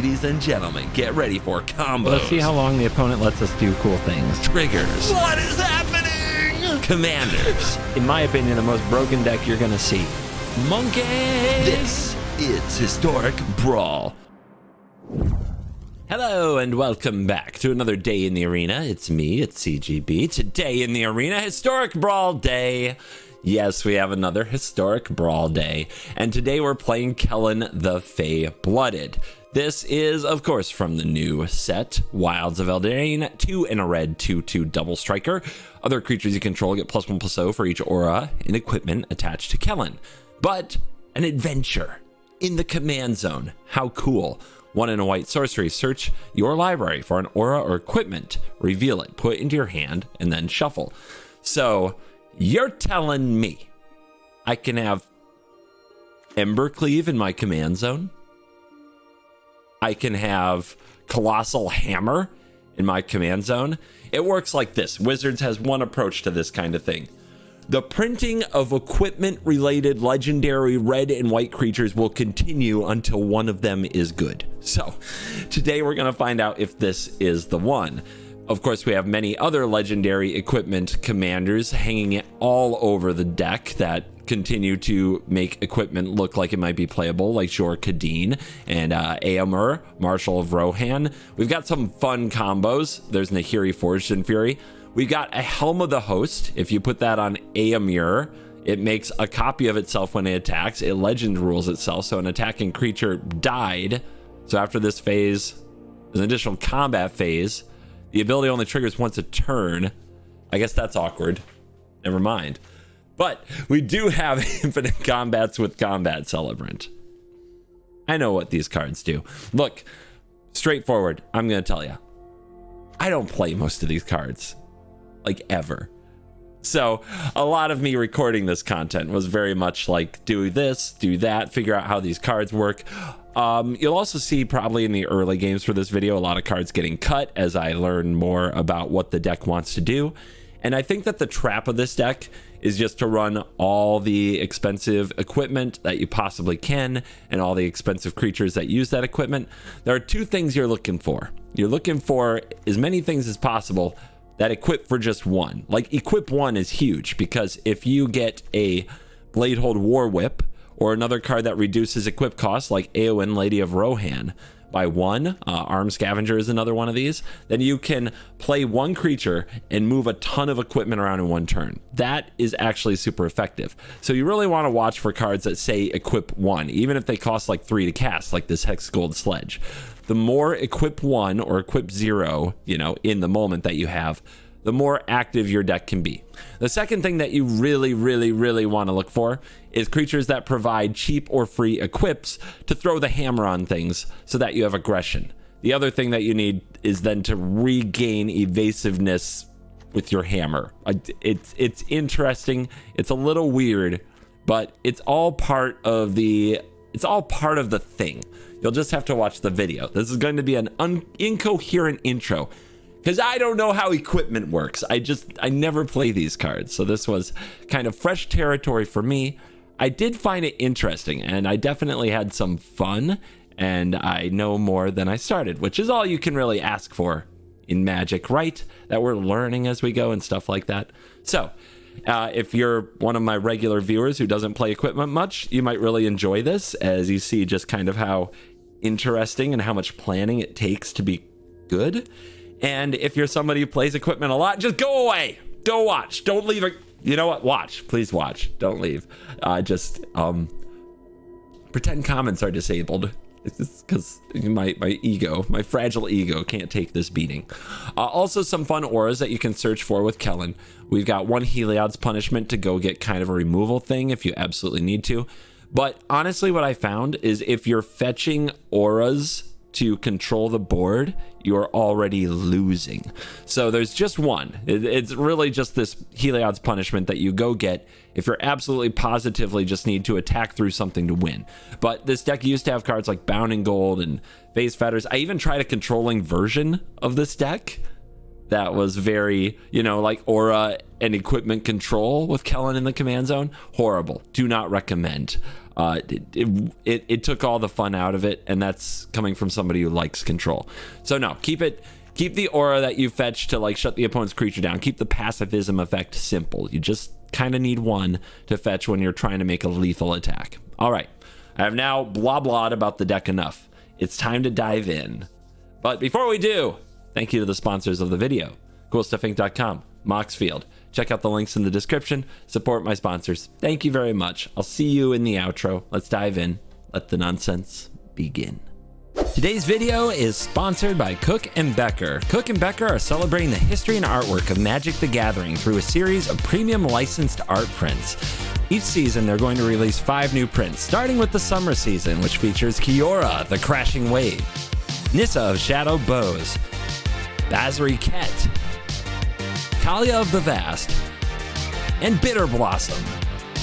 Ladies and gentlemen, get ready for combos. Let's see how long the opponent lets us do cool things. Triggers. What is happening? Commanders. In my opinion, the most broken deck you're gonna see. Monkeys. This is Historic Brawl. Hello and welcome back to another day in the arena. It's me, it's CGB. Today in the arena, Historic Brawl Day. Yes, we have another Historic Brawl Day. And today we're playing Kellen the Fey-Blooded. This is, of course, from the new set, Wilds of Eldraine, 2 and a red, 2/2 double striker. Other creatures you control get +1/+0 for each aura and equipment attached to Kellen. But an adventure in the command zone. How cool. 1 and a white sorcery. Search your library for an aura or equipment. Reveal it, put it into your hand, and then shuffle. So you're telling me I can have Embercleave in my command zone? I can have Colossal Hammer in my command zone? It works like this. Wizards has one approach to this kind of thing. The printing of equipment-related legendary red and white creatures will continue until one of them is good. So today we're going to find out if this is the one. Of course, we have many other legendary equipment commanders hanging all over the deck that continue to make equipment look like it might be playable, like Jor Kadeen and Eomer, Marshal of Rohan. We've got some fun combos. There's Nahiri Forged in Fury. We've got a Helm of the Host. If you put that on Eomer, it makes a copy of itself when it attacks. It legend rules itself, so an attacking creature died. So after this phase, there's an additional combat phase. The ability only triggers once a turn. I guess that's awkward. Never mind. But we do have infinite combats with Combat Celebrant. I know what these cards do. Look, straightforward, I'm going to tell you. I don't play most of these cards. Like, ever. So a lot of me recording this content was very much like, do this, do that, figure out how these cards work. You'll also see probably in the early games for this video, a lot of cards getting cut as I learn more about what the deck wants to do. And I think that the trap of this deck is just to run all the expensive equipment that you possibly can and all the expensive creatures that use that equipment. There are two things you're looking for. You're looking for as many things as possible that equip for just one. Like, equip one is huge, because if you get a Bladehold War Whip or another card that reduces equip costs, like Eowyn, Lady of Rohan, by 1, Arm Scavenger is another one of these, then you can play one creature and move a ton of equipment around in one turn. That is actually super effective. So you really want to watch for cards that say equip 1, even if they cost like 3 to cast, like this Hex Gold Sledge. The more equip 1 or equip 0, you know, in the moment that you have, the more active your deck can be. The second thing that you really want to look for is creatures that provide cheap or free equips to throw the hammer on things so that you have aggression. The other thing that you need is then to regain evasiveness with your hammer. It's interesting. It's a little weird, but it's all part of the thing. You'll just have to watch the video. This is going to be an incoherent intro, because I don't know how equipment works. I never play these cards. So this was kind of fresh territory for me. I did find it interesting, and I definitely had some fun, and I know more than I started, which is all you can really ask for in Magic, right? That we're learning as we go and stuff like that. So if you're one of my regular viewers who doesn't play equipment much, you might really enjoy this, as you see just kind of how interesting and how much planning it takes to be good. And if you're somebody who plays equipment a lot, just go away. Go watch. Don't leave. You know what? Watch. Please watch. Don't leave. Pretend comments are disabled. It's because my ego, my fragile ego, can't take this beating. Also, some fun auras that you can search for with Kellen. We've got one Heliod's Punishment to go get kind of a removal thing if you absolutely need to. But honestly, what I found is if you're fetching auras to control the board, you're already losing. So there's just one. It's really just this Heliod's Punishment that you go get if you're absolutely positively just need to attack through something to win. But this deck used to have cards like Bounding Gold and Phase Fetters. I even tried a controlling version of this deck that was very, like aura and equipment control with Kellen in the command zone. Horrible. Do not recommend. It took all the fun out of it, and that's coming from somebody who likes control. So no, keep the aura that you fetch to like shut the opponent's creature down. Keep the pacifism effect simple. You just kind of need one to fetch when you're trying to make a lethal attack. All right, I have now blah blahed about the deck enough. It's time to dive in. But before we do, thank you to the sponsors of the video, CoolStuffInc.com, Moxfield. Check out the links in the description. Support my sponsors. Thank you very much. I'll see you in the outro. Let's dive in. Let the nonsense begin. Today's video is sponsored by Cook & Becker. Cook & Becker are celebrating the history and artwork of Magic the Gathering through a series of premium licensed art prints. Each season, they're going to release 5 new prints, starting with the summer season, which features Kiora, the Crashing Wave, Nissa of Shadow Bows, Basri Ket, Talia of the Vast, and Bitter Blossom.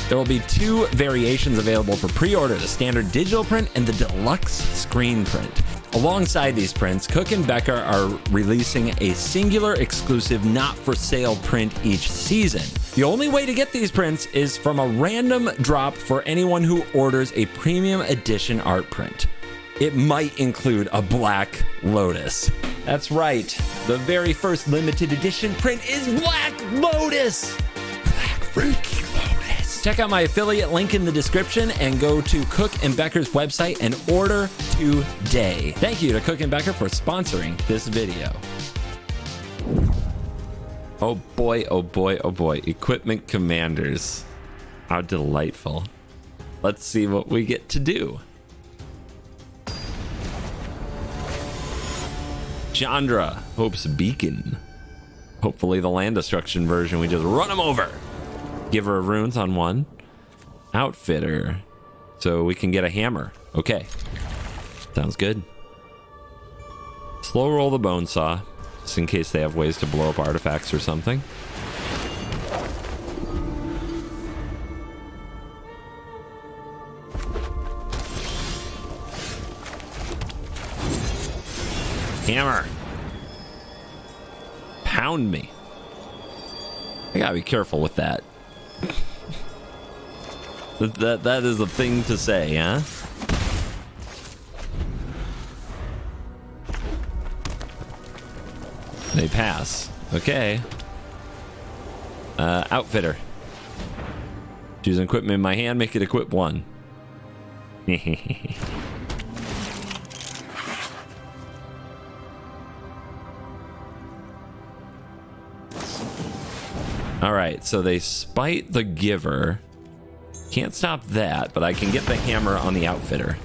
There will be 2 variations available for pre-order, the standard digital print and the deluxe screen print. Alongside these prints, Cook & Becker are releasing a singular exclusive not-for-sale print each season. The only way to get these prints is from a random drop for anyone who orders a premium edition art print. It might include a Black Lotus. That's right, the very first limited edition print is Black Lotus! Black freaking Lotus. Check out my affiliate link in the description and go to Cook & Becker's website and order today. Thank you to Cook & Becker for sponsoring this video. Oh boy, oh boy, oh boy. Equipment Commanders. How delightful. Let's see what we get to do. Chandra, Hope's Beacon. Hopefully the land destruction version, we just run them over. Give her runes on 1. Outfitter. So we can get a hammer. Okay. Sounds good. Slow roll the bone saw, just in case they have ways to blow up artifacts or something. Hammer. Pound me. I gotta be careful with that. That is a thing to say, huh? They pass. Okay. Outfitter. Choose an equipment in my hand, make it equip 1. Alright, so they spite the giver. Can't stop that, but I can get the hammer on the outfitter.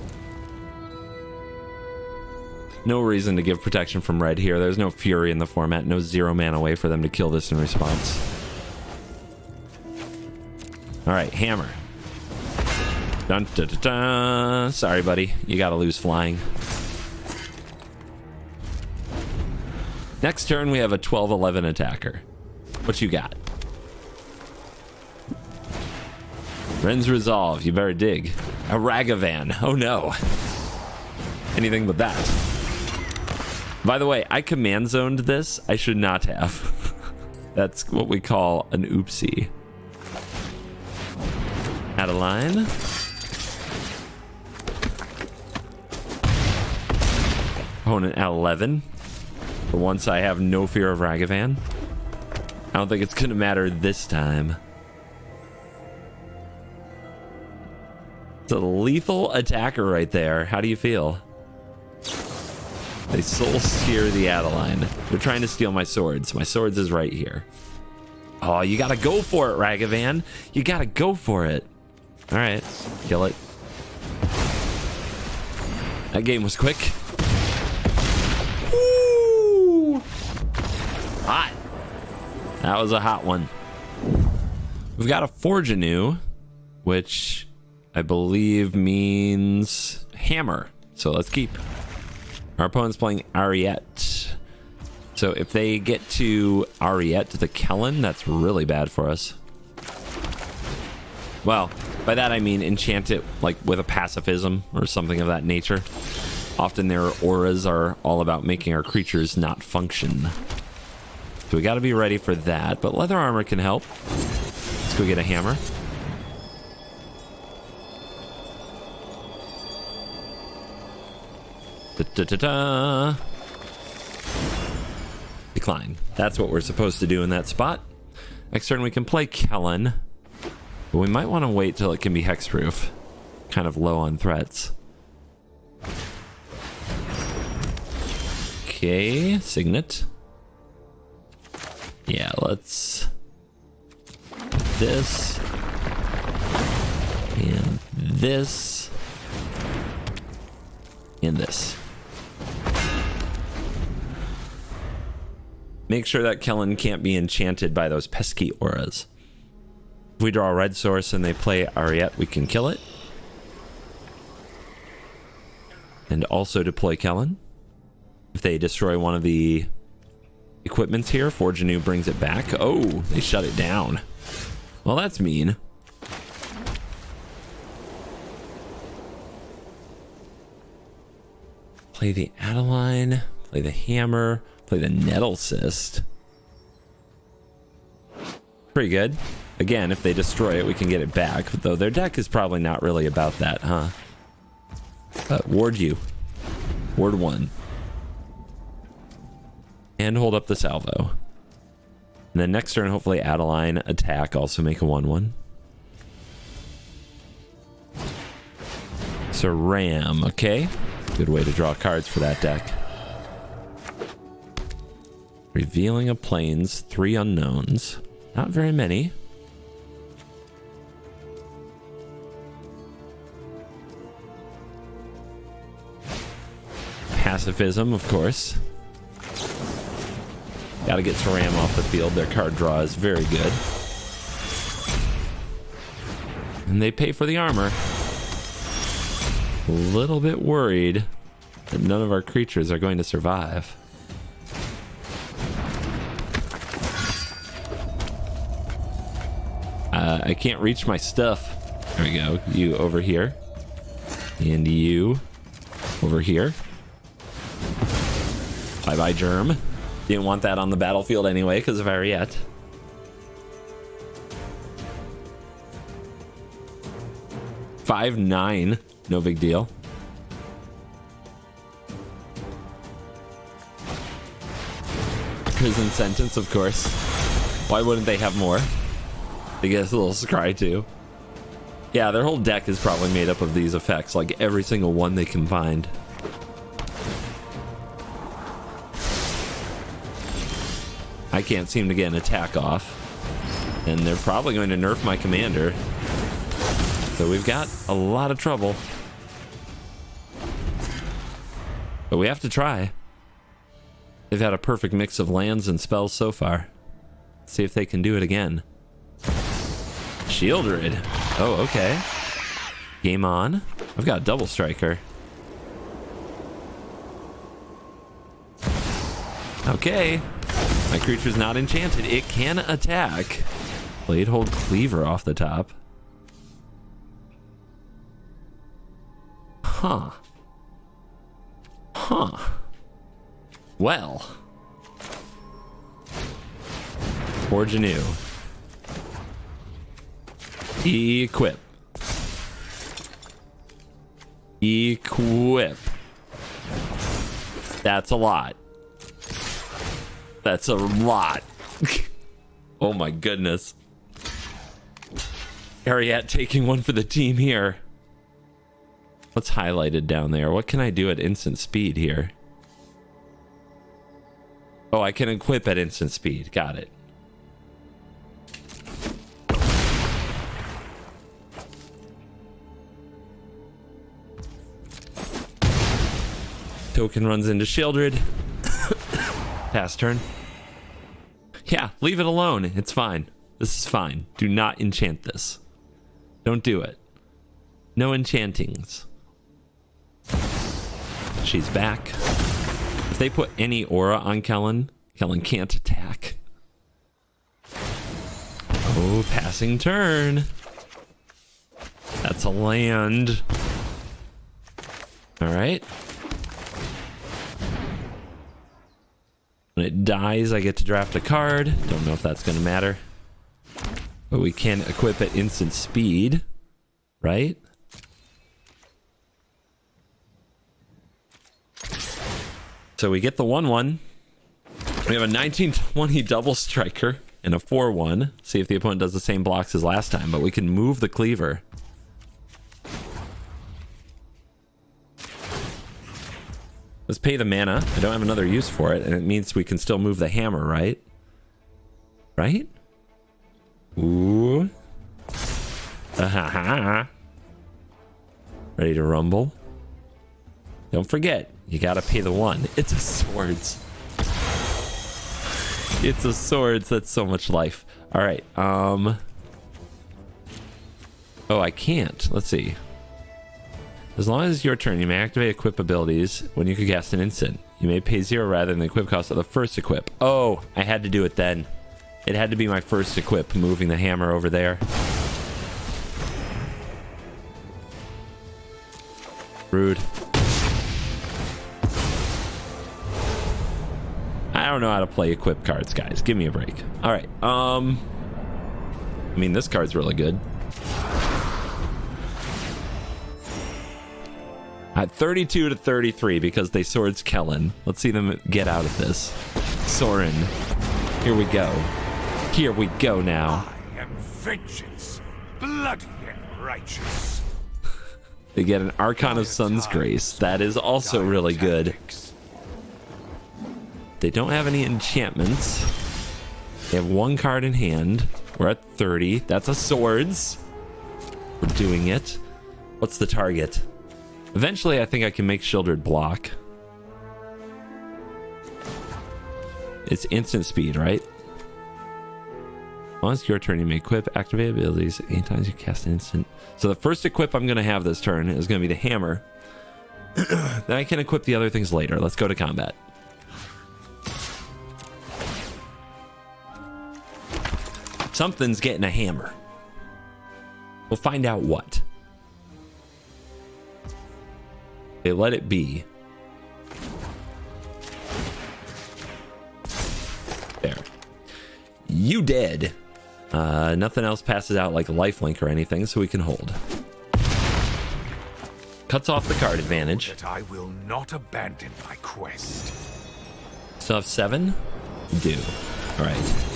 No reason to give protection from red here. There's no fury in the format, no 0 mana way for them to kill this in response. Alright, hammer. Dun, dun, dun, dun. Sorry, buddy. You gotta lose flying. Next turn, we have a 12-11 attacker. What you got? Ren's Resolve, you better dig. A Ragavan, oh no. Anything but that. By the way, I command zoned this. I should not have. That's what we call an oopsie. Adeline. Opponent at 11. For once, I have no fear of Ragavan. I don't think it's going to matter this time. It's a lethal attacker right there. How do you feel? They soul steer the Adeline. They're trying to steal my swords. My swords is right here. Oh, you gotta go for it, Ragavan. You gotta go for it. All right, kill it. That game was quick. Woo! Hot. That was a hot one. We've got a Forge Anew, which I believe means hammer. So let's keep. Our opponent's playing Ariette. So if they get to Ariette to the Kellen, that's really bad for us. Well, by that I mean enchant it like with a pacifism or something of that nature. Often their auras are all about making our creatures not function. So we got to be ready for that, but leather armor can help. Let's go get a hammer. Da-da-da-da. Decline. That's what we're supposed to do in that spot. Next turn we can play Kellen. But we might want to wait till it can be hexproof. Kind of low on threats. Okay, Signet. Yeah, let's... this. And this. And this. Make sure that Kellen can't be enchanted by those pesky auras. If we draw a red source and they play Aria, we can kill it. And also deploy Kellen. If they destroy one of the equipments here, Forge Anew brings it back. Oh, they shut it down. Well, that's mean. Play the Adeline, play the Hammer, play the Nettle Cyst. Pretty good. Again, if they destroy it, we can get it back. Though their deck is probably not really about that, huh? Ward you. Ward 1. And hold up the salvo. And then next turn, hopefully Adeline attack, also make a 1/1. So Ram, okay. Good way to draw cards for that deck. Revealing a Plains, 3 unknowns. Not very many. Pacifism, of course. Gotta get Saram off the field. Their card draw is very good. And they pay for the armor. A little bit worried that none of our creatures are going to survive. I can't reach my stuff. There we go. You over here. And you over here. Bye-bye, Germ. Didn't want that on the battlefield anyway because of Ariette. $5-9. No big deal. Prison sentence, of course. Why wouldn't they have more? They get a little scry too. Yeah, their whole deck is probably made up of these effects, like every single one they can find. I can't seem to get an attack off. And they're probably going to nerf my commander. So we've got a lot of trouble. But we have to try. They've had a perfect mix of lands and spells so far. Let's see if they can do it again. Shieldred. Oh, okay. Game on. I've got Double Striker. Okay. My creature's not enchanted. It can attack. Bladehold Cleaver off the top. Huh. Huh. Well. Forge Anew. Equip. Equip. That's a lot. That's a lot. Oh my goodness. Ariette taking one for the team here. What's highlighted down there? What can I do at instant speed here? Oh, I can equip at instant speed. Got it. Token runs into Shieldred. Pass turn. Yeah, leave it alone. It's fine. This is fine. Do not enchant this. Don't do it. No enchantings. She's back. If they put any aura on Kellen, Kellen can't attack. Oh, passing turn. That's a land. All right. When it dies, I get to draft a card. Don't know if that's going to matter. But we can equip at instant speed, right? So we get the 1/1. We have a 1920 double striker and a 4/1. See if the opponent does the same blocks as last time, but we can move the cleaver. Let's pay the mana. I don't have another use for it, and it means we can still move the hammer, right? Right? Ooh. Ah-ha-ha. Ready to rumble? Don't forget, you gotta pay the 1. It's a swords. It's a swords. That's so much life. All right. Oh, I can't. Let's see. As long as it's your turn, you may activate equip abilities when you can cast an instant. You may pay 0 rather than the equip cost of the first equip. Oh, I had to do it then. It had to be my first equip, moving the hammer over there. Rude. I don't know how to play equip cards, guys. Give me a break. All right. I mean, this card's really good. At 32 to 33 because they swords Kellen. Let's see them get out of this. Soren. Here we go. Here we go now. I am vengeance, bloody and righteous. They get an Archon of Sun's Grace. That is also really good. They don't have any enchantments. They have 1 card in hand. We're at 30. That's a swords. We're doing it. What's the target? Eventually, I think I can make Shieldred block. It's instant speed, right? Once it's your turn, you may equip activate abilities anytime you cast an instant. So the first equip I'm going to have this turn is going to be the hammer. Then I can equip the other things later. Let's go to combat. Something's getting a hammer. We'll find out what. Okay, let it be. There. You dead. Nothing else passes out like a lifelink or anything, so we can hold. Cuts off the card advantage. That I will not abandon my quest. Still have 7? Do. All right.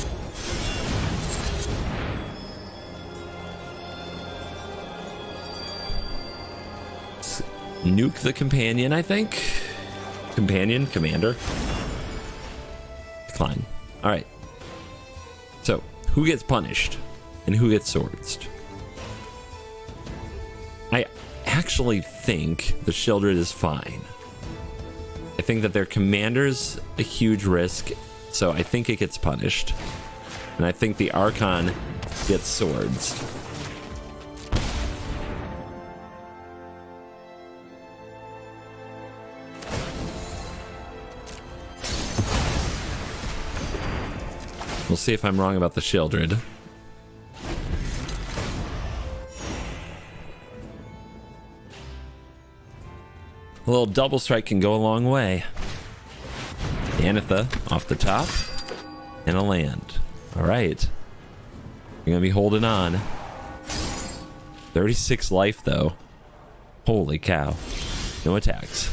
Nuke the companion, I think. Companion, commander. Decline. All right. So, who gets punished and who gets swordsed? I actually think the Shieldred is fine. I think that their commander's a huge risk, so I think it gets punished. And I think the Archon gets swords. We'll see if I'm wrong about the Shieldred. A little double strike can go a long way. Anitha off the top. And a land. Alright. You're gonna be holding on. 36 life though. Holy cow. No attacks.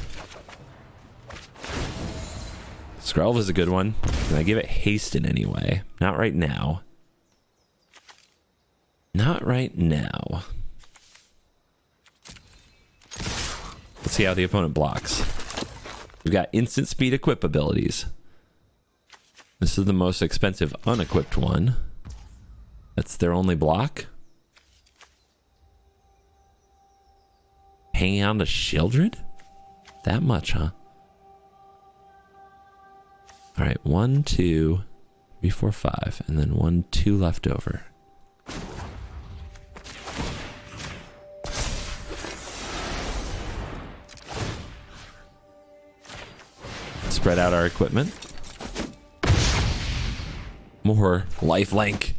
Skrelv is a good one. Can I give it haste in any way? Not right now. Not right now. Let's see how the opponent blocks. We've got instant speed equip abilities. This is the most expensive unequipped one. That's their only block. Hanging on to Shieldred? That much, huh? All right, 1, 2, 3, 4, 5, and then 1, 2 left over. Spread out our equipment. More lifelink.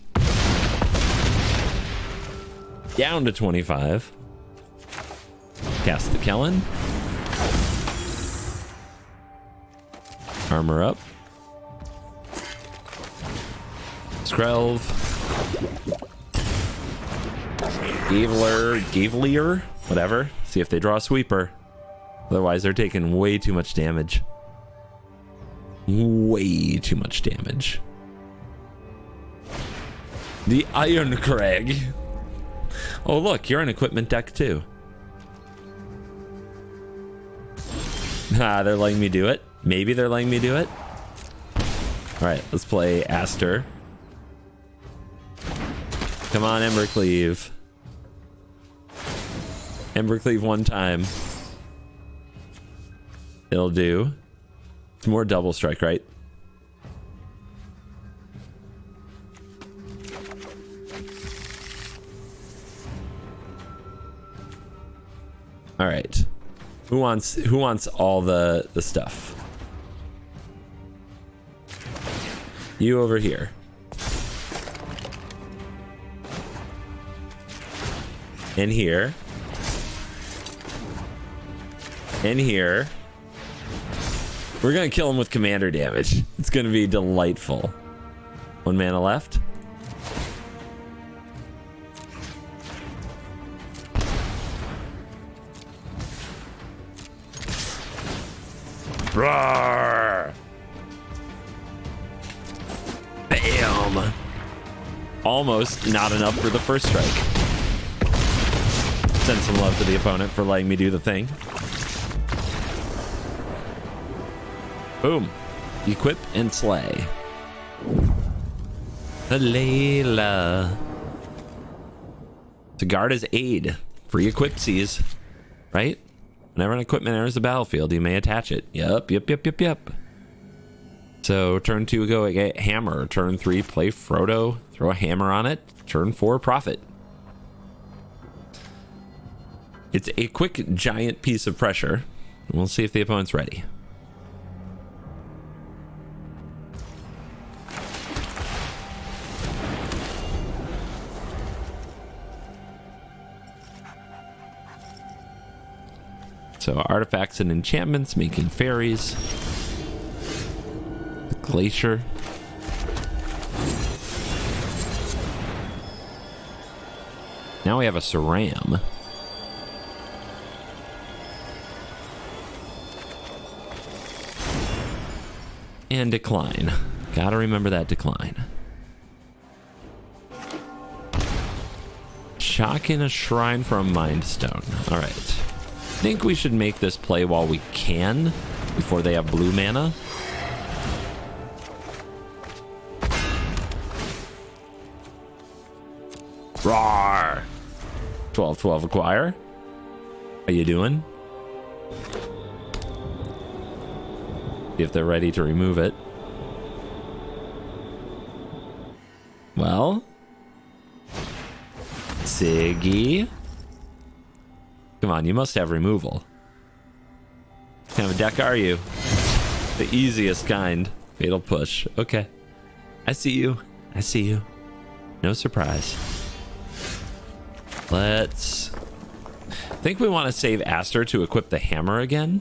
Down to 25. Cast the Kellen. Armor up. Skrelv. Gavelier, whatever. See if they draw a sweeper. Otherwise, they're taking way too much damage. Way too much damage. The Iron Crag. Oh, look, you're an equipment deck too. Ah, they're letting me do it. Maybe they're letting me do it. All right, let's play Aster. Come on, Embercleave. Embercleave one time. It'll do. It's more double strike, right? All right. Who wants all the stuff? You over here. In here. In here. We're gonna kill him with commander damage. It's gonna be delightful. 1 mana left. Roar! Bam! Almost not enough for the first strike. Send some love to the opponent for letting me do the thing. Boom. Equip and slay. Alela. To guard as aid. Free equipsies. Right? Whenever an equipment enters the battlefield, you may attach it. Yep. So turn 2, go get hammer. Turn 3, play Frodo. Throw a hammer on it. Turn 4, profit. It's a quick, giant piece of pressure. We'll see if the opponent's ready. So artifacts and enchantments, making fairies. The glacier. Now we have a Saram. And decline. Gotta remember that decline. Shock in a shrine for a mind stone. All right. I think we should make this play while we can before they have blue mana. Roar! 12/12 acquire. How you doing? See if they're ready to remove it. Well, Siggy. Come on, you must have removal. What kind of a deck are you? The easiest kind. Fatal push. Okay. I see you. I see you. No surprise. Let's... I think we want to save Aster to equip the hammer again.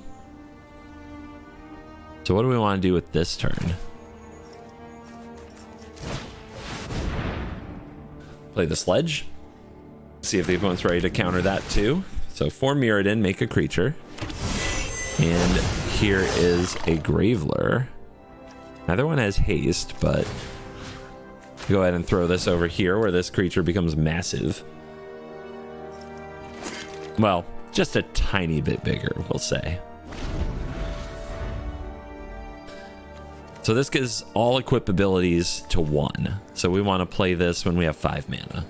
So what do we want to do with this turn? Play the sledge. See if the opponent's ready to counter that too. So for Mirrodin, make a creature. And here is a Graveler. Neither one has haste, but go ahead and throw this over here where this creature becomes massive. Well, just a tiny bit bigger, we'll say. So this gives all equip abilities to 1. So we want to play this when we have 5 mana.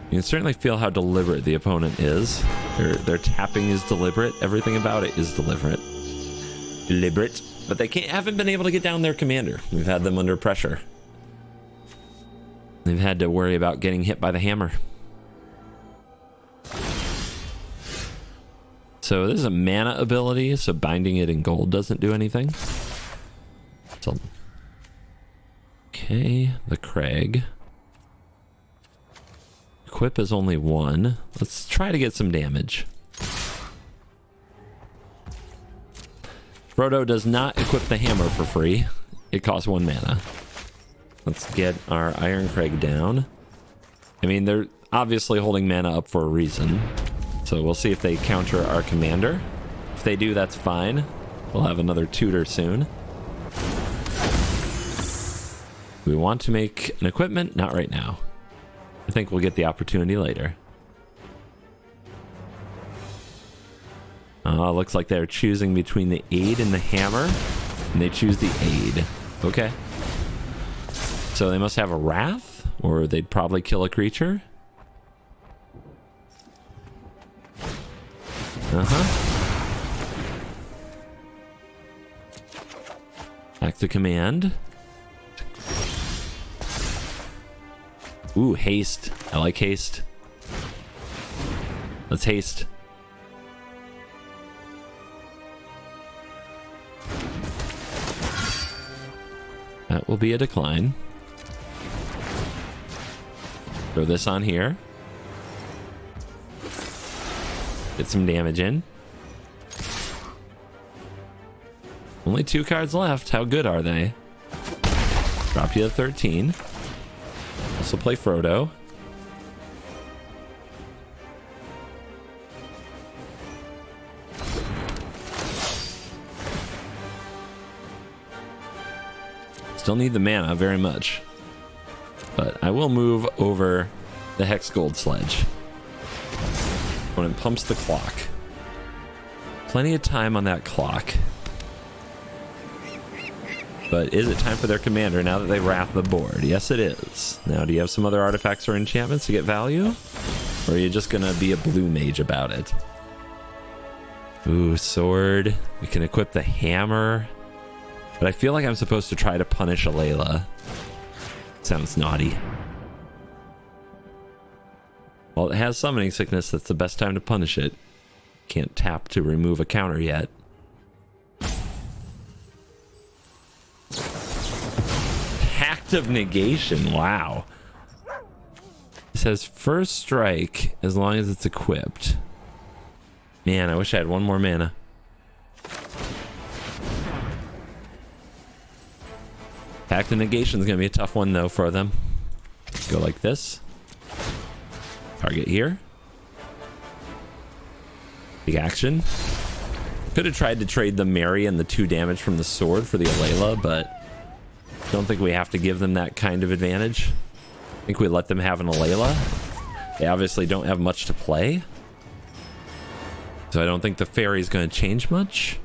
You can certainly feel how deliberate the opponent is. Their tapping is deliberate. Everything about it is deliberate. But they haven't been able to get down their commander. We've had them under pressure. They've had to worry about getting hit by the hammer. So this is a mana ability, so binding it in gold doesn't do anything. So, okay, the Crag. Equip is only 1. Let's try to get some damage. Frodo does not equip the hammer for free. It costs 1 mana. Let's get our Iron Crag down. I mean, they're obviously holding mana up for a reason. So we'll see if they counter our commander. If they do, that's fine. We'll have another tutor soon. We want to make an equipment? Not right now. I think we'll get the opportunity later. Looks like they're choosing between the aid and the hammer. And they choose the aid. Okay. So they must have a wrath? Or they'd probably kill a creature? Back to command. Ooh, haste. I like haste. Let's haste. That will be a decline. Throw this on here. Get some damage in. Only 2 cards left. How good are they? Drop you to 13. Also play Frodo. Still need the mana very much. But I will move over the Hex Gold Sledge. When it pumps the clock. Plenty of time on that clock. But is it time for their commander now that they wrath the board? Yes, it is. Now, do you have some other artifacts or enchantments to get value? Or are you just going to be a blue mage about it? Ooh, sword. We can equip the hammer. But I feel like I'm supposed to try to punish Alela. Sounds naughty. Well, it has summoning sickness. That's the best time to punish it. Can't tap to remove a counter yet. Pact of Negation. Wow. It says first strike as long as it's equipped. Man, I wish I had one more mana. Pact of Negation is going to be a tough one, though, for them. Go like this. Target here. Big action. Could have tried to trade the Mary and the 2 damage from the sword for the Alela, but don't think we have to give them that kind of advantage. I think we let them have an Alela. They obviously don't have much to play. So I don't think the fairy is going to change much.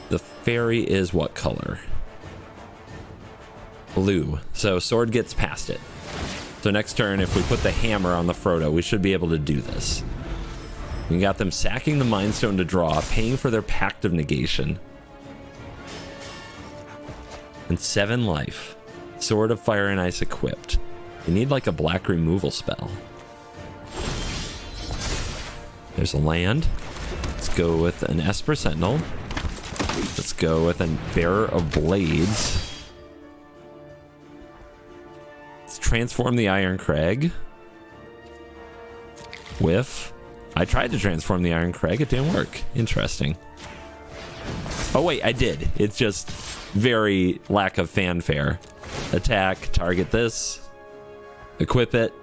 The fairy is what color? Blue. So sword gets past it. So next turn, if we put the hammer on the Frodo, we should be able to do this. We got them sacking the Mind Stone to draw, paying for their Pact of Negation. And 7 life. Sword of Fire and Ice equipped. We need like a black removal spell. There's a land. Let's go with an Esper Sentinel. Let's go with a Bearer of Blades. Let's transform the Iron Crag. Whiff. I tried to transform the Iron Crag. It didn't work. Interesting. Oh, wait, I did. It's just very lack of fanfare. Attack. Target this. Equip it.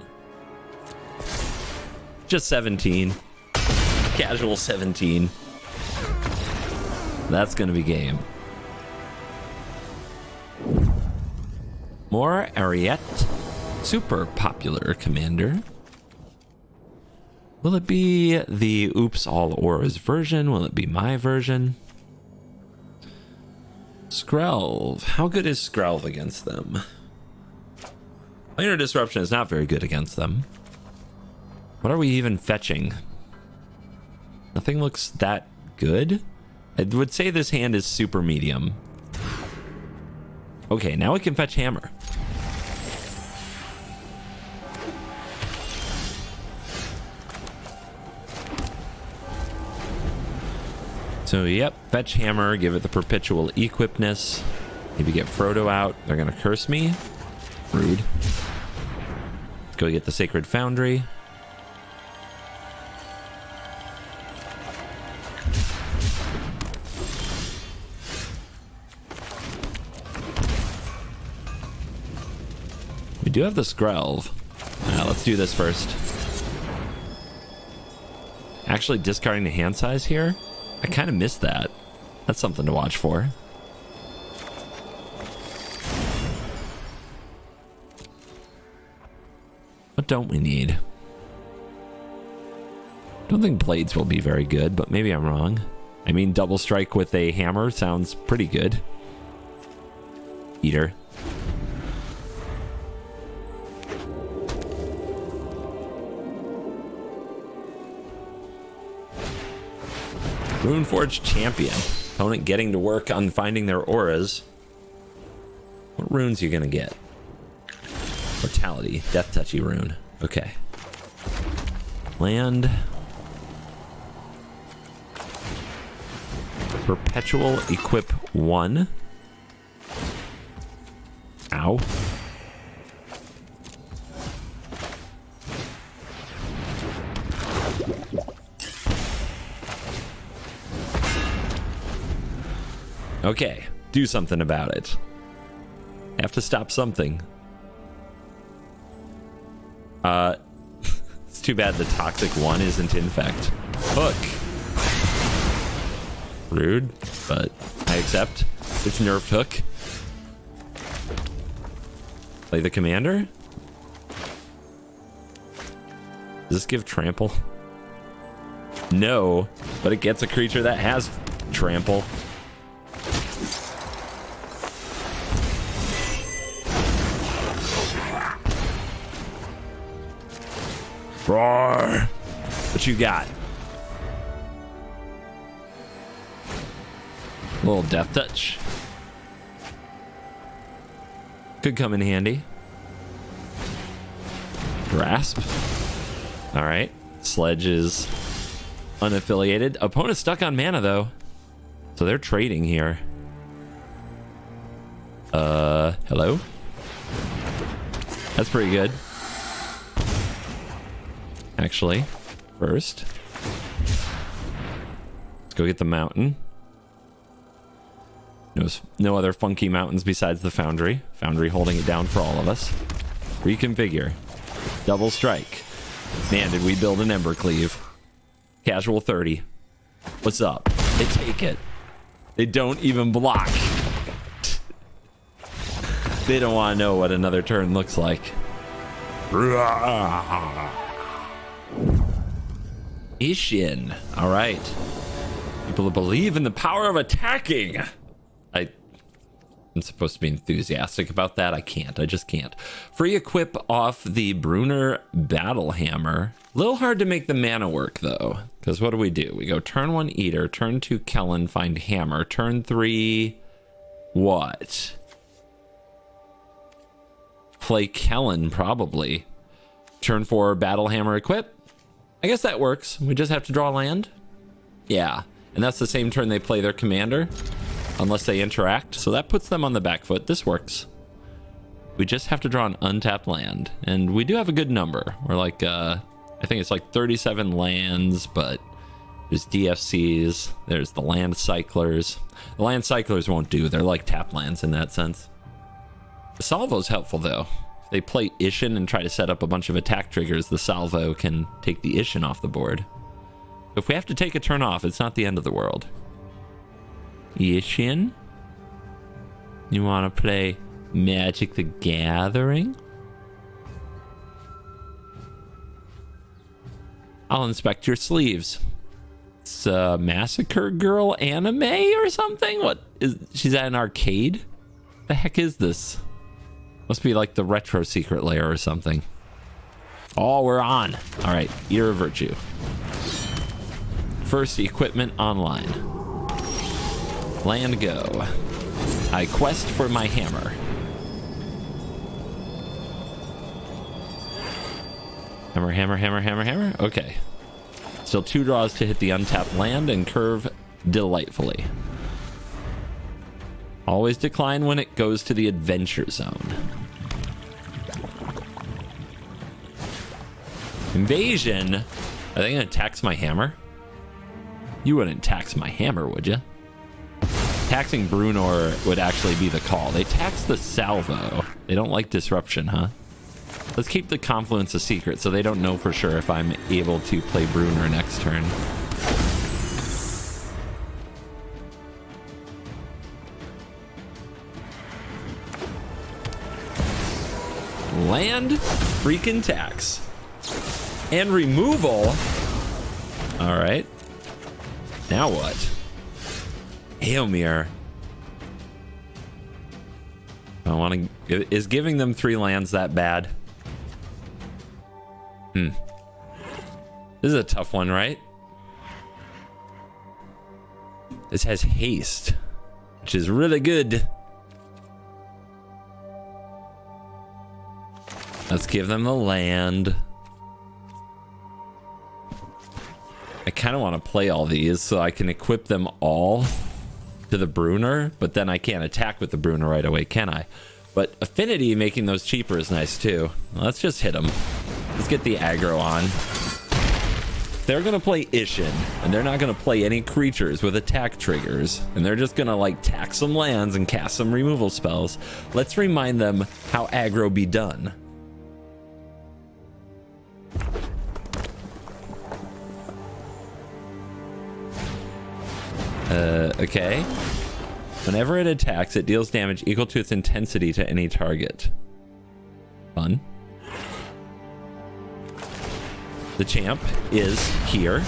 Just 17. Casual 17. That's going to be game. More Aria. Super popular commander. Will it be the Oops All Auras version? Will it be my version? Skrelv. How good is Skrelv against them? Planar Disruption is not very good against them. What are we even fetching? Nothing looks that good. I would say this hand is super medium. Okay, now we can fetch hammer. So, yep, fetch hammer, give it the perpetual equipness. Maybe get Frodo out. They're going to curse me. Rude. Let's go get the Sacred Foundry. We do have the Skrelv. Let's do this first. Actually discarding the hand size here. I kind of missed that. That's something to watch for. What don't we need? Don't think blades will be very good, but maybe I'm wrong. I mean, double strike with a hammer sounds pretty good. Eater. Runeforge champion. Opponent getting to work on finding their auras. What runes are you gonna get? Mortality. Death touchy rune. Okay. Land. Perpetual equip 1. Ow. Okay, do something about it. Have to stop something. It's too bad the toxic one isn't infect. Hook. Rude, but I accept. It's nerfed hook. Play the commander. Does this give trample? No, but it gets a creature that has trample. Roar! What you got? A little death touch. Could come in handy. Grasp. All right. Sledge is unaffiliated. Opponent stuck on mana though, so they're trading here. Hello? That's pretty good. Actually, first, let's go get the mountain. No other funky mountains besides the foundry. Foundry holding it down for all of us. Reconfigure. Double strike. Man, did we build an Embercleave. Casual 30. What's up? They take it. They don't even block. They don't want to know what another turn looks like. Ishin. All right. People that believe in the power of attacking. I'm supposed to be enthusiastic about that. I can't. I just can't. Free equip off the Brunner Battle Hammer. A little hard to make the mana work, though. Because what do? We go turn 1 Eater, turn 2 Kellen, find Hammer. Turn 3... what? Play Kellen, probably. Turn 4 Battle Hammer equip. I guess that works. We just have to draw land. Yeah. And that's the same turn they play their commander. Unless they interact. So that puts them on the back foot. This works. We just have to draw an untapped land. And we do have a good number. We're like, I think it's like 37 lands, but there's DFCs. There's the land cyclers. The land cyclers won't do. They're like tap lands in that sense. The salvo's helpful, though. If they play Ishin and try to set up a bunch of attack triggers, the salvo can take the Ishin off the board. If we have to take a turn off, it's not the end of the world. Ishin? You want to play Magic the Gathering? I'll inspect your sleeves. It's a Massacre Girl anime or something? What is she's at an arcade? The heck is this? Must be like the retro secret lair or something. Oh, we're on. All right, Eater of Virtue. First equipment online. Land go. I quest for my hammer. Hammer, hammer, hammer, hammer, hammer. Okay. Still 2 draws to hit the untapped land and curve delightfully. Always decline when it goes to the adventure zone. Invasion? Are they gonna tax my hammer? You wouldn't tax my hammer, would you? Taxing Brunor would actually be the call. They tax the salvo. They don't like disruption, huh? Let's keep the confluence a secret so they don't know for sure if I'm able to play Bruner next turn. Land, freaking tax. And removal. All right. Now what? Aomir. I want to... Is giving them 3 lands that bad? This is a tough one, right? This has haste, which is really good. Let's give them the land. I kind of want to play all these so I can equip them all to the Bruner, but then I can't attack with the Bruner right away, can I? But Affinity making those cheaper is nice too. Let's just hit them. Let's get the aggro on. They're going to play Ishin, and they're not going to play any creatures with attack triggers, and they're just going to like tax some lands and cast some removal spells. Let's remind them how aggro be done. Okay. Whenever it attacks, it deals damage equal to its intensity to any target. Fun. The champ is here.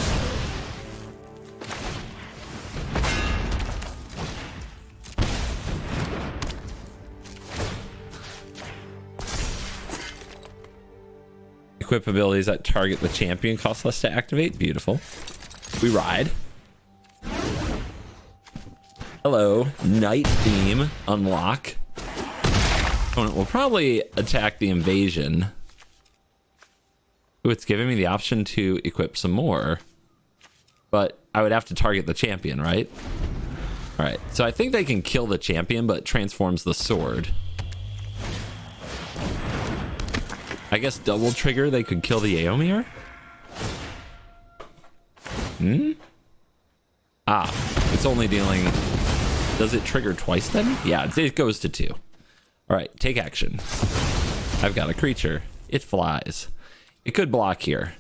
Equip abilities that target the champion cost less to activate. Beautiful. We ride. Hello, night theme unlock. Opponent will probably attack the invasion. Ooh, it's giving me the option to equip some more, but I would have to target the champion, right? All right, so I think they can kill the champion, but transforms the sword. I guess double trigger, they could kill the Aomir? It's only dealing... Does it trigger twice then? Yeah, it goes to 2. All right, take action. I've got a creature. It flies. It could block here.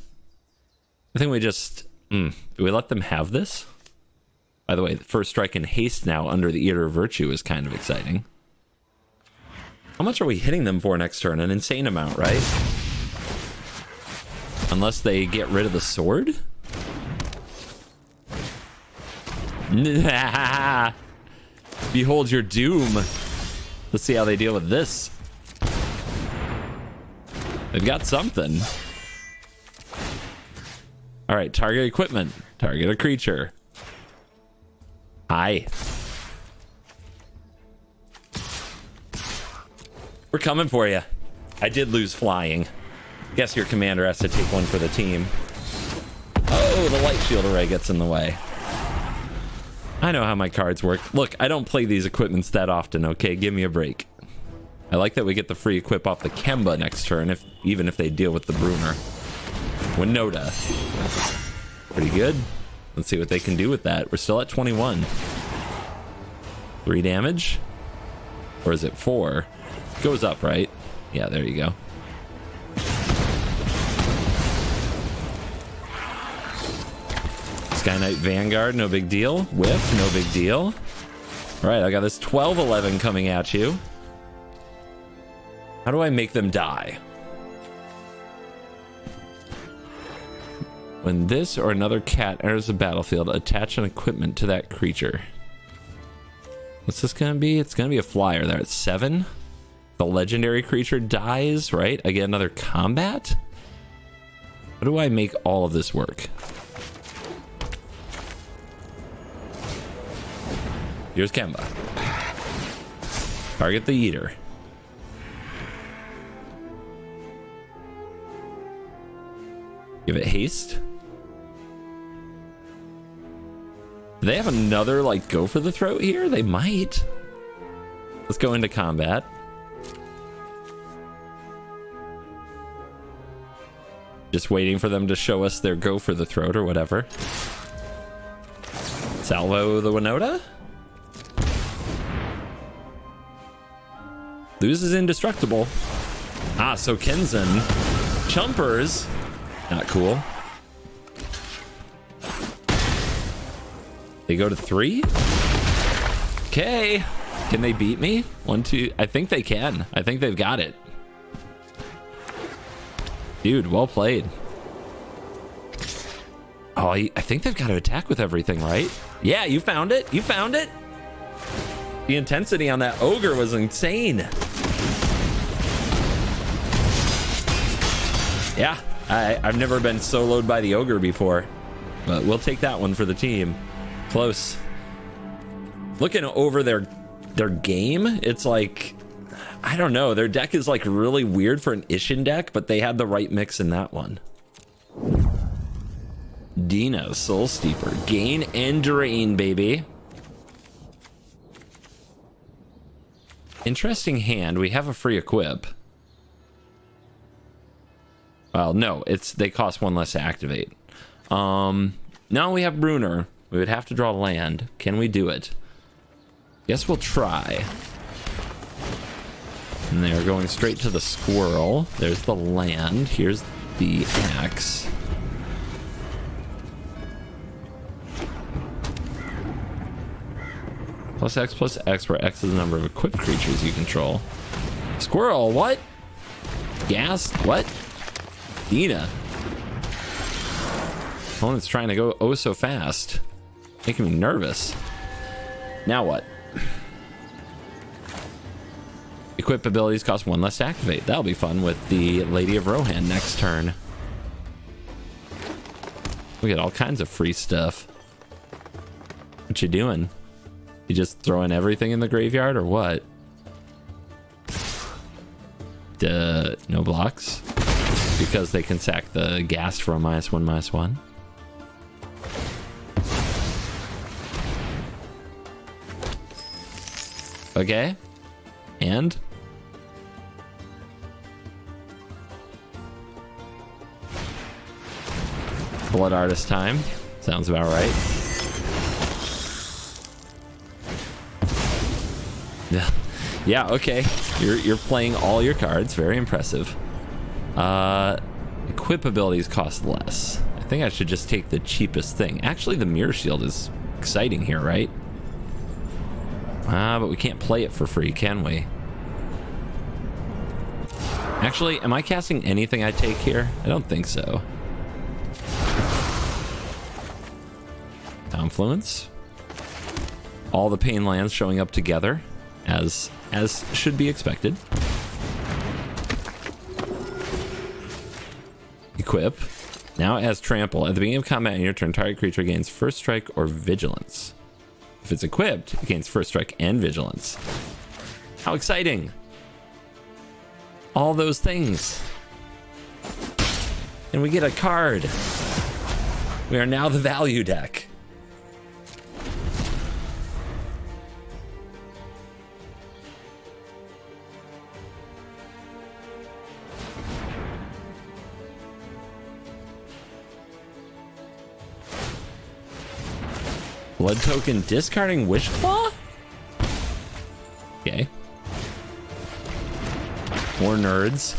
I think we just... do we let them have this? By the way, the first strike and haste now under the Eater of Virtue is kind of exciting. How much are we hitting them for next turn? An insane amount, right? Unless they get rid of the sword? Behold your doom. Let's see how they deal with this. They've got something. All right, target equipment. Target a creature. Hi. We're coming for you. I did lose flying. Guess your commander has to take one for the team. Oh, the light shield array gets in the way. I know how my cards work. Look, I don't play these equipments that often, okay? Give me a break. I like that we get the free equip off the Kemba next turn, even if they deal with the Bruner. Winoda. Pretty good. Let's see what they can do with that. We're still at 21. 3 damage? Or is it 4? Goes up, right? Yeah, there you go. Sky Knight Vanguard, no big deal. Whiff, no big deal. All right, I got this 12-11 coming at you. How do I make them die? When this or another cat enters the battlefield, attach an equipment to that creature. What's this gonna be? It's gonna be a flyer there at 7. The legendary creature dies, right? I get another combat? How do I make all of this work? Here's Kemba. Target the Eater. Give it haste. Do they have another, like, go for the throat here? They might. Let's go into combat. Just waiting for them to show us their go for the throat or whatever. Salvo the Winoda. Loses indestructible. Ah, so Kenzen. Chumpers. Not cool. They go to 3. Okay. Can they beat me? 1, 2. I think they can. I think they've got it. Dude, well played. Oh, I think they've got to attack with everything, right? Yeah, you found it. You found it. The intensity on that ogre was insane. Yeah, I've never been soloed by the ogre before, but we'll take that one for the team. Close. Looking over their game, it's like, I don't know, their deck is like really weird for an Ishin deck, but they had the right mix in that one. Dina, Soul Steeper, gain and drain, baby. Interesting hand. We have a free equip. Well, no, they cost 1 less to activate. Now we have Bruner. We would have to draw land. Can we do it? Guess we'll try. And they're going straight to the squirrel. There's the land. Here's the axe. plus X, where X is the number of equipped creatures you control. Squirrel, what? Gas, what? Dina. Opponent's trying to go oh so fast. Making me nervous. Now what? Equip abilities cost 1 less to activate. That'll be fun with the Lady of Rohan next turn. We get all kinds of free stuff. What you doing? You just throwing everything in the graveyard or what? No blocks? Because they can sack the gas for a -1/-1. Okay. And? Blood Artist time. Sounds about right. Yeah, okay. You're playing all your cards. Very impressive. Equip abilities cost less. I think I should just take the cheapest thing. Actually, the Mirror Shield is exciting here, right? But we can't play it for free, can we? Actually, am I casting anything I take here? I don't think so. Confluence. All the pain lands showing up together, as should be expected. Equip. Now it has Trample. At the beginning of combat in your turn, target creature gains First Strike or Vigilance. If it's equipped, it gains First Strike and Vigilance. How exciting! All those things. And we get a card. We are now the value deck. Blood token discarding Wishclaw? Okay. More nerds.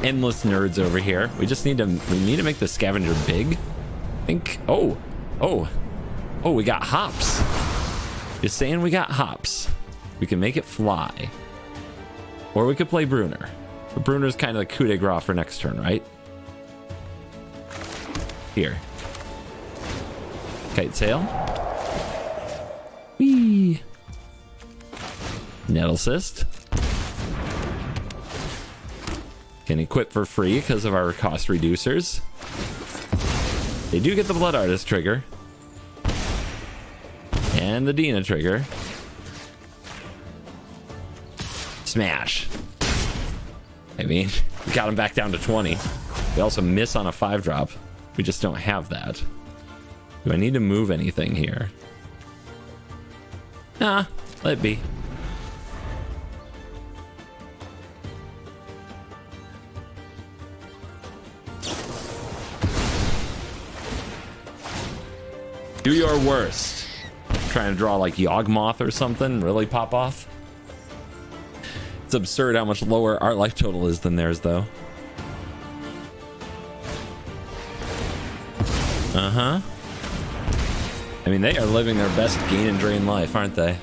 Endless nerds over here. We need to make the scavenger big. I think. Oh, we got hops. Just saying we got hops. We can make it fly. Or we could play Bruner. But Bruner's kind of the coup de grace for next turn, right? Here. Kite Sail. Whee! Nettle Cyst. Can equip for free because of our cost reducers. They do get the Blood Artist trigger. And the Dina trigger. Smash. I mean, we got him back down to 20. We also miss on a 5-drop. We just don't have that. Do I need to move anything here? Nah, let it be. Do your worst. Trying to draw like Yawgmoth or something, really pop off. It's absurd how much lower our life total is than theirs, though. Uh-huh. I mean, they are living their best gain and drain life, aren't they?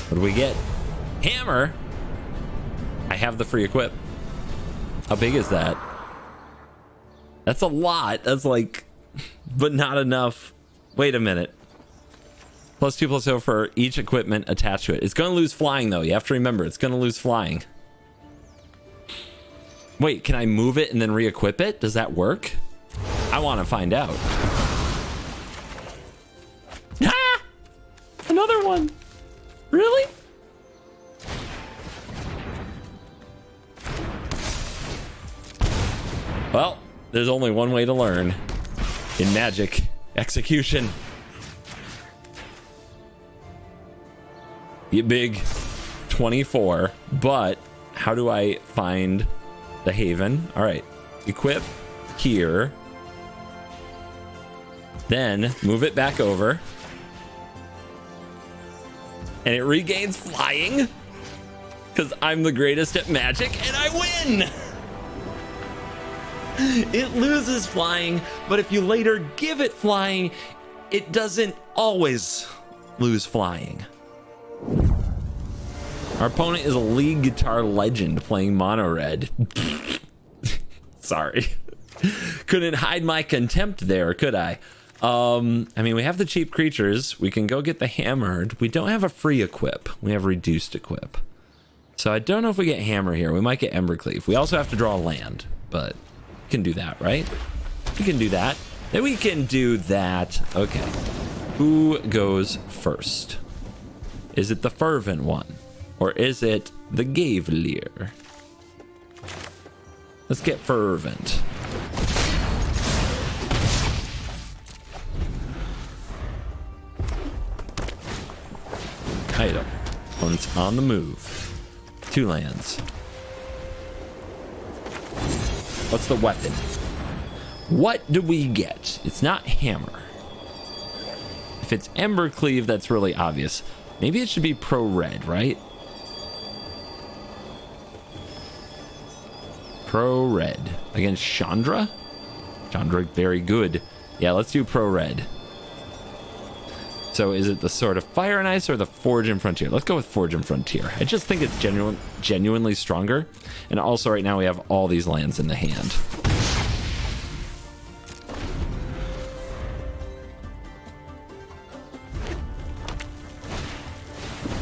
What do we get? Hammer? I have the free equip. How big is that? That's a lot. That's like, but not enough. Wait a minute. +2/+0 for each equipment attached to it. It's going to lose flying, though. You have to remember, it's going to lose flying. Wait, can I move it and then re-equip it? Does that work? I want to find out. Ah! Another one. Really? Well, there's only one way to learn. In magic, execution. Get big. 24. But how do I find the haven? All right. Equip here. Then move it back over. And it regains flying. Because I'm the greatest at magic and I win. It loses flying, but if you later give it flying, it doesn't always lose flying. Our opponent is a lead guitar legend playing Monored. Sorry. Couldn't hide my contempt there, could I? I mean, we have the cheap creatures. We can go get the hammered. We don't have a free equip. We have reduced equip. So I don't know if we get hammer here. We might get Embercleave. We also have to draw land, but we can do that, right? We can do that. Then we can do that. Okay. Who goes first? Is it the fervent one? Or is it the Gavelier? Let's get fervent. Item. Opponent's on the move. 2 lands. What's the weapon? What do we get? It's not hammer. If it's Embercleave, that's really obvious. Maybe it should be pro red, right? Pro red against Chandra. Chandra, very good. Yeah, let's do pro red. So is it the Sword of Fire and Ice or the Forge and Frontier? Let's go with Forge and Frontier. I just think it's genuinely stronger. And also right now we have all these lands in the hand.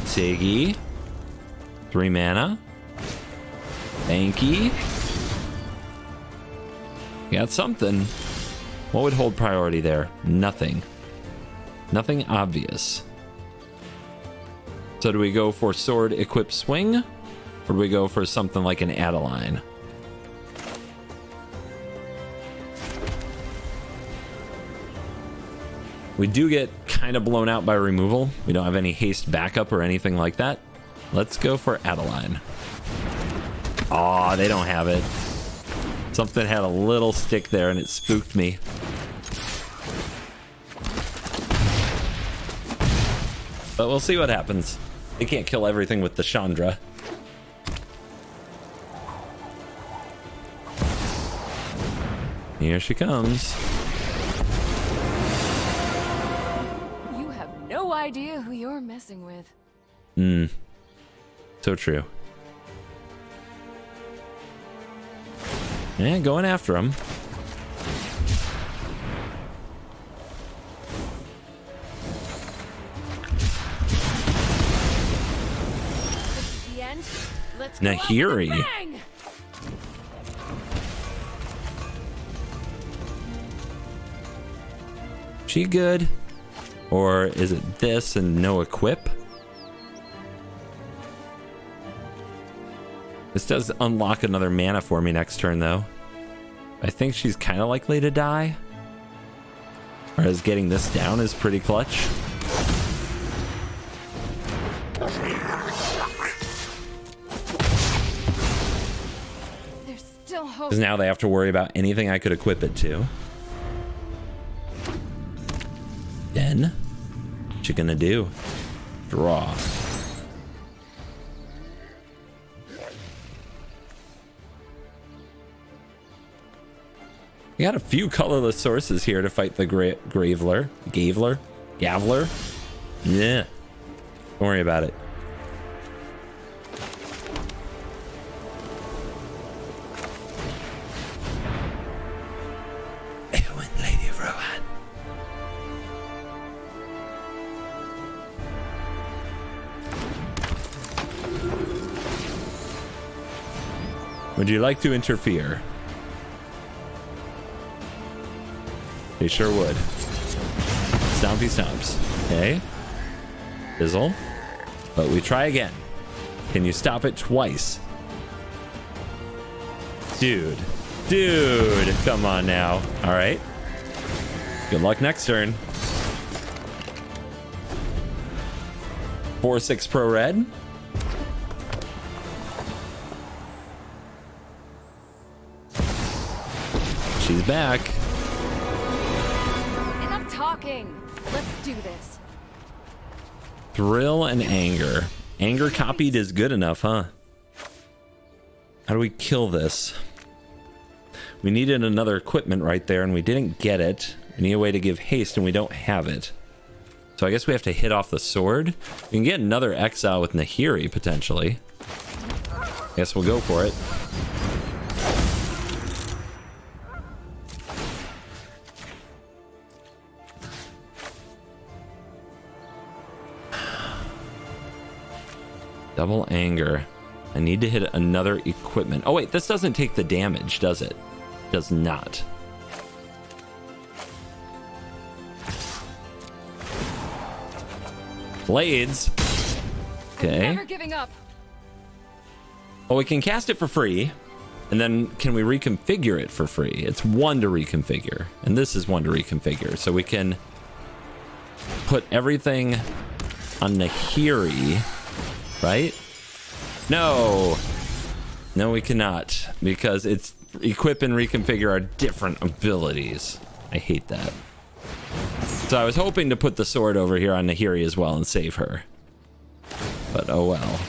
Siggy. 3 mana. Banky. Got something. What would hold priority there? Nothing. Nothing obvious. So do we go for sword equip swing? Or do we go for something like an Adeline? We do get kind of blown out by removal. We don't have any haste backup or anything like that. Let's go for Adeline. Aw, they don't have it. Something had a little stick there and it spooked me. But we'll see what happens. They can't kill everything with the Chandra. Here she comes. You have no idea who you're messing with. So true. Yeah, going after him. Nahiri. She good? Or is it this and no equip? This does unlock another mana for me next turn, though. I think she's kind of likely to die. Whereas getting this down is pretty clutch. There's still hope. Because now they have to worry about anything I could equip it to. Then What you gonna do? Draw. We got a few colorless sources here to fight the Gavler. Yeah. Don't worry about it. Eowyn, Lady of Rohan. Would you like to interfere? They sure would. Stompy stomps. Okay. Fizzle. But we try again. Can you stop it twice? Dude. Dude. Come on now. All right. Good luck next turn. 4/6 pro red. She's back. Enough talking. Let's do this. Thrill and anger. Anger copied is good enough, huh? How do we kill this? We needed another equipment right there, and we didn't get it. We need a way to give haste, and we don't have it. So I guess we have to hit off the sword. We can get another exile with Nahiri, potentially. Guess we'll go for it. Double anger. I need to hit another equipment. Oh wait, this doesn't take the damage, does it? Does not. Blades. Okay. Never giving up. Well, we can cast it for free. And then can we reconfigure it for free? It's one to reconfigure. And this is one to reconfigure. So we can put everything on Nahiri. Right? No. No, we cannot. Because it's equip and reconfigure are different abilities. I hate that. So I was hoping to put the sword over here on Nahiri as well and save her. But oh well.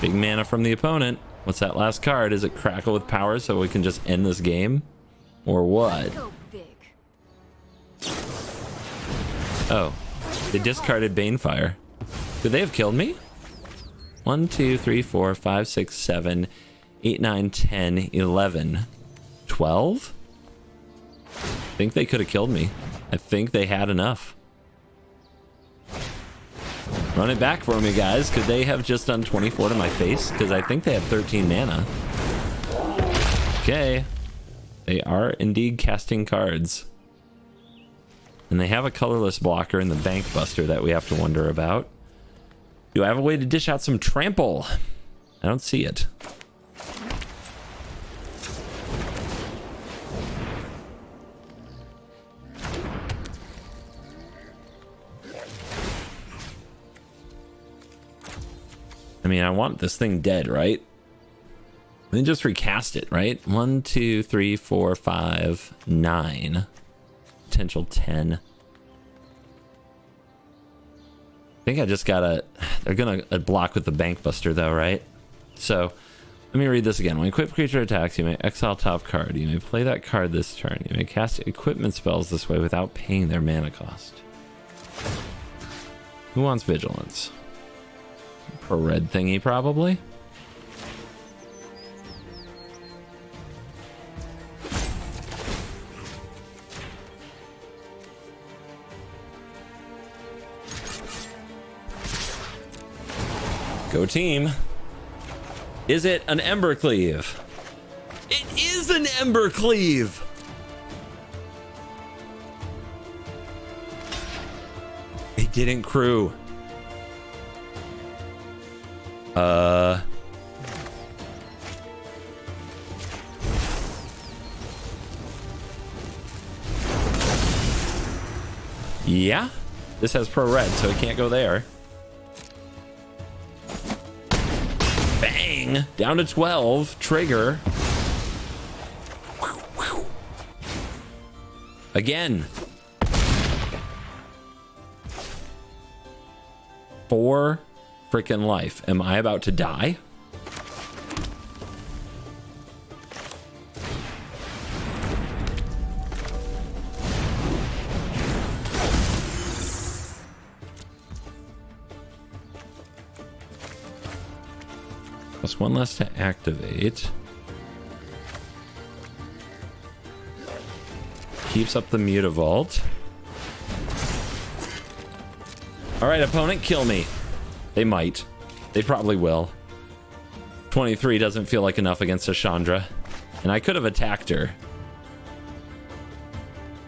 Big mana from the opponent. What's that last card? Is it Crackle with Power so we can just end this game? Or what? Go big. Oh. They discarded Banefire. Could they have killed me? 1, 2, 3, 4, 5, 6, 7, 8, 9, 10, 11, 12? I think they could have killed me. I think they had enough. Run it back for me, guys. Could they have just done 24 to my face? Because I think they have 13 mana. Okay. They are indeed casting cards. And they have a colorless blocker in the Bank Buster that we have to wonder about. Do I have a way to dish out some trample? I don't see it. I mean, I want this thing dead, right? Then just recast it, right? 1, 2, 3, 4, 5, 9. Potential 10. I think I just gotta... They're gonna block with the Bank Buster though, right? So, let me read this again. When equipped creature attacks, you may exile top card. You may play that card this turn. You may cast equipment spells this way without paying their mana cost. Who wants Vigilance? A red thingy, probably? Go team. Is it an Embercleave? It is an Embercleave! It didn't crew. Yeah. This has pro red, so it can't go there. Bang! Down to 12. Trigger. Again. 4 freaking life. Am I about to die? Plus 1 less to activate. Keeps up the Mutavault. Alright, opponent, kill me. They might. They probably will. 23 doesn't feel like enough against a Chandra. And I could have attacked her.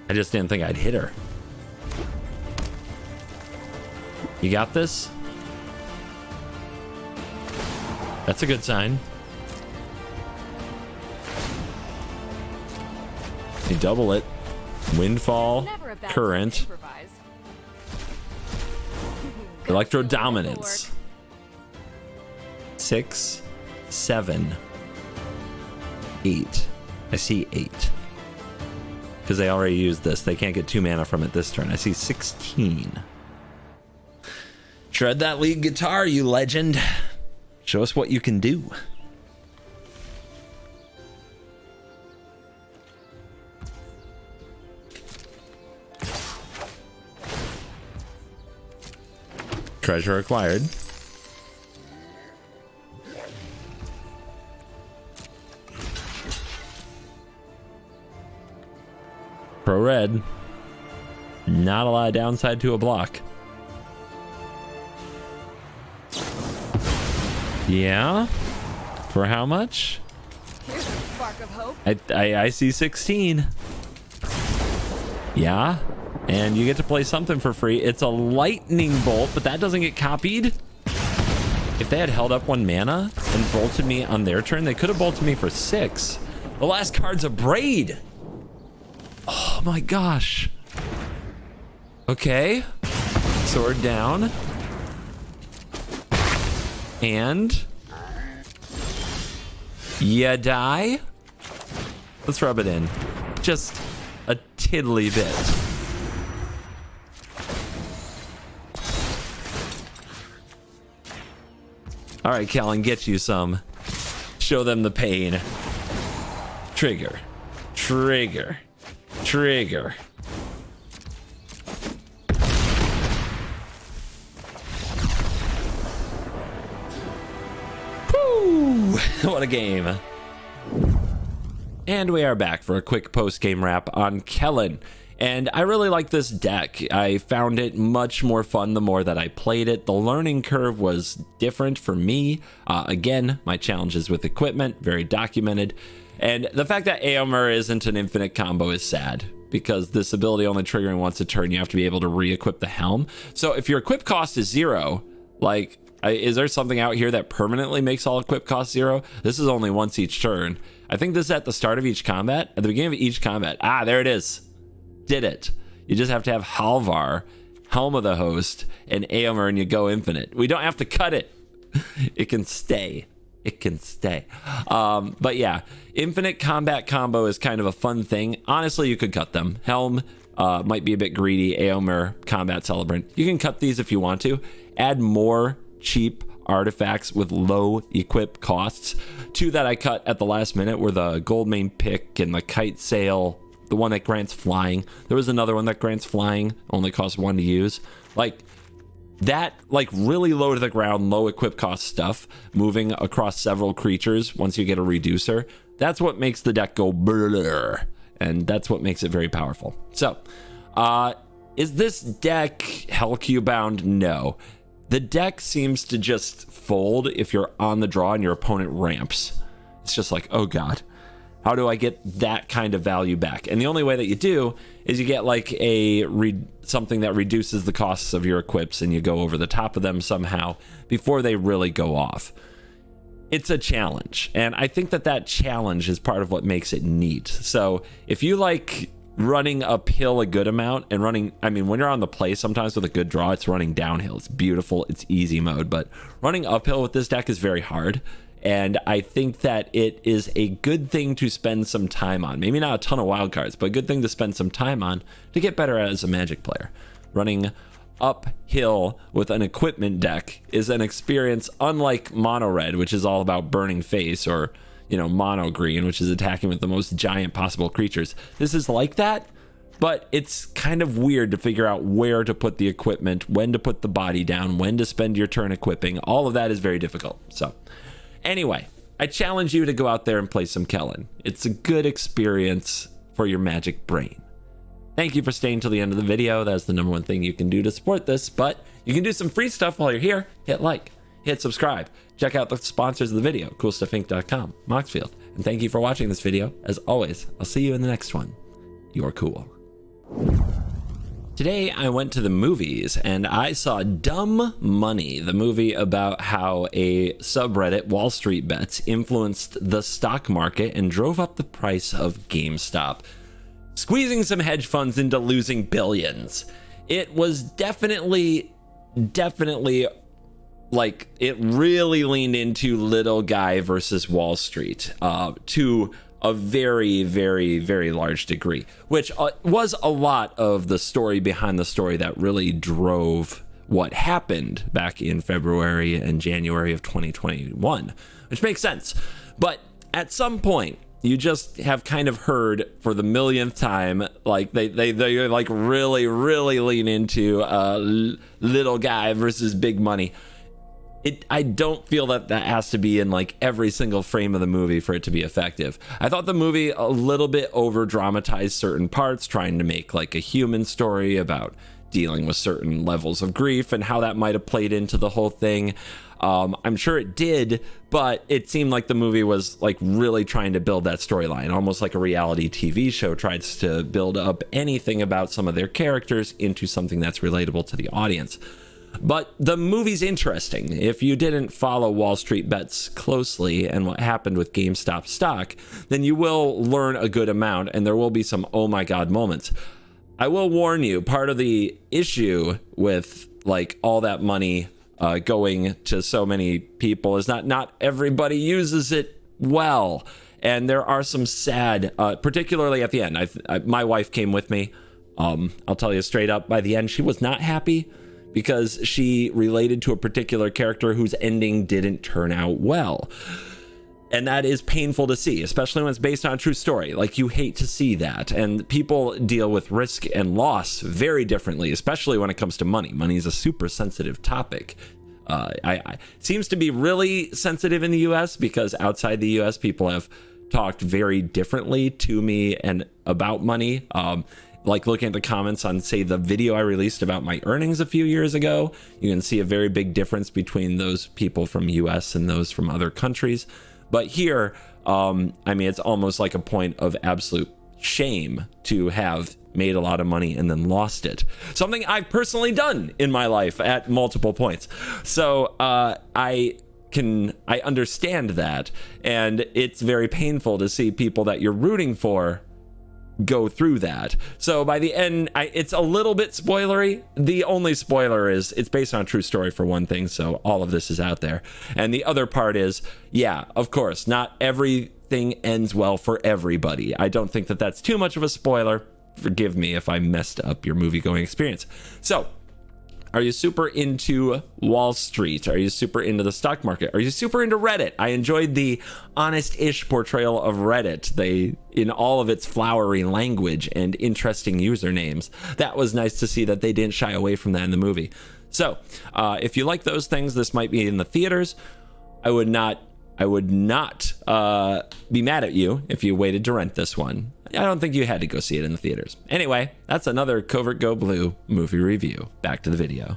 I just didn't think I'd hit her. You got this? That's a good sign. You double it. Windfall, current, electro dominance. 6, 7, 8. I see 8 because they already used this. They can't get 2 mana from it this turn. I see 16. Shred that lead guitar, you legend. Show us what you can do. Treasure acquired. Pro red. Not a lot of downside to a block. Yeah. For how much? Here's a spark of hope. I see 16. Yeah. And you get to play something for free. It's a lightning bolt, but that doesn't get copied. If they had held up 1 mana and bolted me on their turn, they could have bolted me for 6. The last card's a braid. Oh my gosh. Okay. Sword down. And you die. Let's rub it in. Just a tiddly bit. All right, Callan, get you some. Show them the pain. Trigger. Trigger. Trigger. Woo! What a game. And we are back for a quick post-game wrap on Kellen. And I really like this deck. I found it much more fun the more that I played it. The learning curve was different for me. Again, my challenges with equipment, very documented. And the fact that Aomer isn't an infinite combo is sad, because this ability only triggering once a turn, you have to be able to re-equip the helm. So if your equip cost is 0, like, is there something out here that permanently makes all equip cost 0? This is only once each turn. I think this is at the start of each combat, at the beginning of each combat. Ah, there it is. Did it. You just have to have Halvar, Helm of the Host, and Aomer, and you go infinite. We don't have to cut it. It can stay. It can stay. But yeah, infinite combat combo is kind of a fun thing. Honestly, you could cut them. Helm might be a bit greedy. Aomer, Combat Celebrant. You can cut these if you want to. Add more cheap artifacts with low equip costs. 2 that I cut at the last minute were the Gold Main Pick and the Kite Sail. The one that grants flying. There was another one that grants flying, only costs 1 to use. Like that, like really low to the ground, low equip cost stuff, moving across several creatures once you get a reducer. That's what makes the deck go brrr, and that's what makes it very powerful. So, is this deck Hellcube bound? No. The deck seems to just fold if you're on the draw and your opponent ramps. It's just like, oh god. How do I get that kind of value back? And the only way that you do is you get like something that reduces the costs of your equips, and you go over the top of them somehow before they really go off. It's a challenge, and I think that challenge is part of what makes it neat. So if you like running uphill a good amount and running, I mean, when you're on the play, sometimes with a good draw, it's running downhill. It's beautiful. It's easy mode, but running uphill with this deck is very hard. And I think that it is a good thing to spend some time on. Maybe not a ton of wild cards, but a good thing to spend some time on to get better as a Magic player. Running uphill with an equipment deck is an experience unlike Monored, which is all about burning face, or, you know, Mono Green, which is attacking with the most giant possible creatures. This is like that, but it's kind of weird to figure out where to put the equipment, when to put the body down, when to spend your turn equipping. All of that is very difficult. So anyway, I challenge you to go out there and play some Kellen. It's a good experience for your magic brain. Thank you for staying till the end of the video. That's the #1 thing you can do to support this, but you can do some free stuff while you're here. Hit like, hit subscribe, check out the sponsors of the video, CoolStuffInc.com, Moxfield, and thank you for watching this video. As always, I'll see you in the next one. You're cool. Today I went to the movies and I saw Dumb Money, the movie about how a subreddit, Wall Street Bets, influenced the stock market and drove up the price of GameStop, squeezing some hedge funds into losing billions. It was definitely like, it really leaned into little guy versus Wall Street to a very, very, very large degree, which was a lot of the story behind the story that really drove what happened back in February and January of 2021, which makes sense. But at some point, you just have kind of heard for the millionth time, like they like really lean into little guy versus big money. I don't feel that has to be in like every single frame of the movie for it to be effective. I thought the movie a little bit over dramatized certain parts, trying to make like a human story about dealing with certain levels of grief and how that might have played into the whole thing. I'm sure it did, but it seemed like the movie was like really trying to build that storyline, almost like a reality TV show tries to build up anything about some of their characters into something that's relatable to the audience. But the movie's interesting. If you didn't follow Wall Street Bets closely and what happened with GameStop stock, then you will learn a good amount, and there will be some oh my god moments. I will warn you, part of the issue with like all that money going to so many people is not everybody uses it well, and there are some sad, particularly at the end. My wife came with me. I'll tell you straight up, by the end she was not happy, because she related to a particular character whose ending didn't turn out well. And that is painful to see, especially when it's based on a true story. Like, you hate to see that. And people deal with risk and loss very differently, especially when it comes to money. Money is a super sensitive topic. It seems to be really sensitive in the US, because outside the US, people have talked very differently to me and about money. Like looking at the comments on, say, the video I released about my earnings a few years ago, you can see a very big difference between those people from US and those from other countries. But here, I mean, it's almost like a point of absolute shame to have made a lot of money and then lost it. Something I've personally done in my life at multiple points. So I understand that. And it's very painful to see people that you're rooting for go through that. So by the end, it's a little bit spoilery. The only spoiler is it's based on a true story, for one thing, so all of this is out there. And the other part is, yeah, of course, not everything ends well for everybody. I don't think that that's too much of a spoiler. Forgive me if I messed up your movie-going experience. So, are you super into Wall Street? Are you super into the stock market? Are you super into Reddit? I enjoyed the honest-ish portrayal of Reddit, in all of its flowery language and interesting usernames. That was nice to see that they didn't shy away from that in the movie. So, if you like those things, this might be in the theaters. I would not be mad at you if you waited to rent this one. I don't think you had to go see it in the theaters. Anyway, that's another CovertGoBlue movie review. Back to the video.